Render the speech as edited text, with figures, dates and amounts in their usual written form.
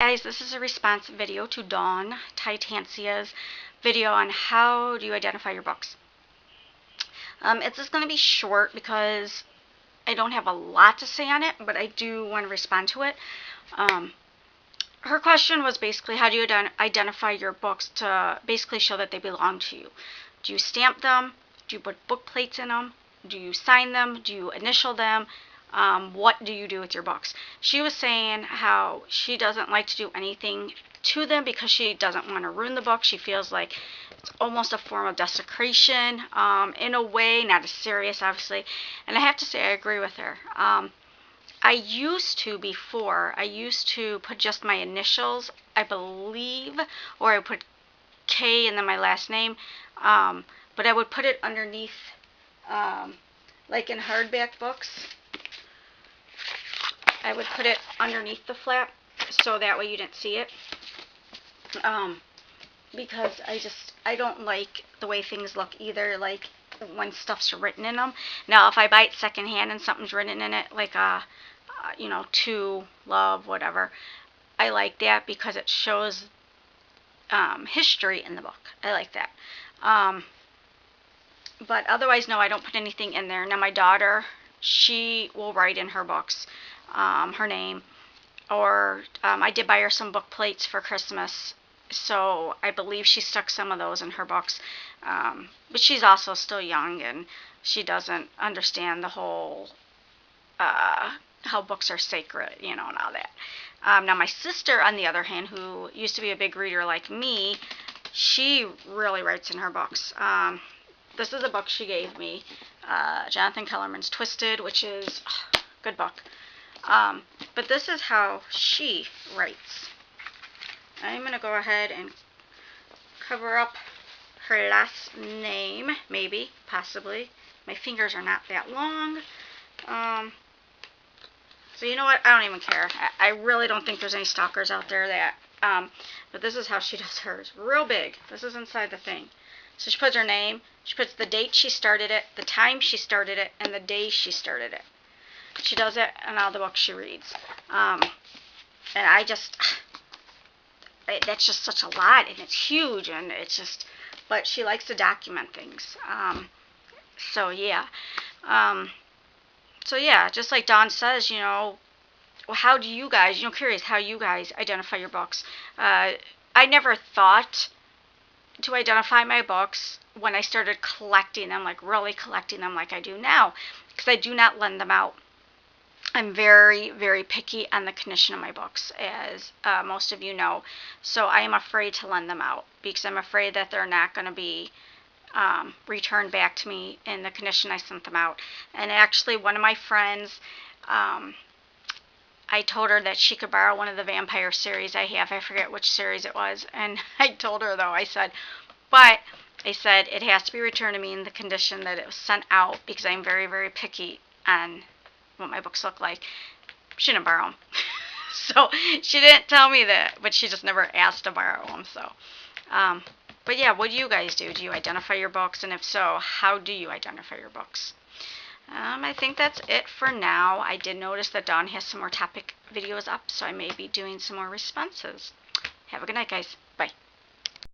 Guys, this is a response video to Dawn Titancia's video on how do you identify your books. It's just going to be short because I don't have a lot to say on it, but I do want to respond to it. Her question was basically, how do you identify your books to basically show that they belong to you? Do you stamp them? Do you put book plates in them? Do you sign them? Do you initial them? What do you do with your books? She was saying how she doesn't like to do anything to them because she doesn't want to ruin the book. She feels like it's almost a form of desecration, in a way, not as serious, obviously. And I have to say, I agree with her. I used to put just my initials, I believe, or I put K and then my last name, but I would put it underneath, like in hardback books. I would put it underneath the flap so that way you didn't see it, because I don't like the way things look either, like when stuff's written in them. Now if I buy it secondhand and something's written in it, like to love, whatever, I like that because it shows history in the book. I like that. But otherwise, no, I don't put anything in there. Now my daughter, she will write in her books her name, or I did buy her some book plates for Christmas, so I believe she stuck some of those in her books, but she's also still young and she doesn't understand the whole how books are sacred, and all that. Now my sister, on the other hand, who used to be a big reader like me, she really writes in her books. This is a book she gave me, Jonathan Kellerman's Twisted, which is a good book. But this is how she writes. I'm going to go ahead and cover up her last name, maybe, possibly. My fingers are not that long. So you know what? I don't even care. I really don't think there's any stalkers out there that, but this is how she does hers. Real big. This is inside the thing. So she puts her name, she puts the date she started it, the time she started it, and the day she started it. She does it in all the books she reads. And that's just such a lot, and it's huge, and it's just, but she likes to document things. So yeah. So yeah, just like Dawn says, how do you guys, curious how you guys identify your books. I never thought to identify my books when I started collecting them, like really collecting them like I do now, because I do not lend them out. I'm very, very picky on the condition of my books, as most of you know. So I am afraid to lend them out because I'm afraid that they're not going to be returned back to me in the condition I sent them out. And actually, one of my friends, I told her that she could borrow one of the vampire series I have. I forget which series it was. And I told her, though, I said it has to be returned to me in the condition that it was sent out, because I'm very, very picky on what my books look like. She didn't borrow them. So she didn't tell me that, but she just never asked to borrow them. So, but yeah, what do you guys do? Do you identify your books? And if so, how do you identify your books? I think that's it for now. I did notice that Dawn has some more topic videos up, so I may be doing some more responses. Have a good night, guys.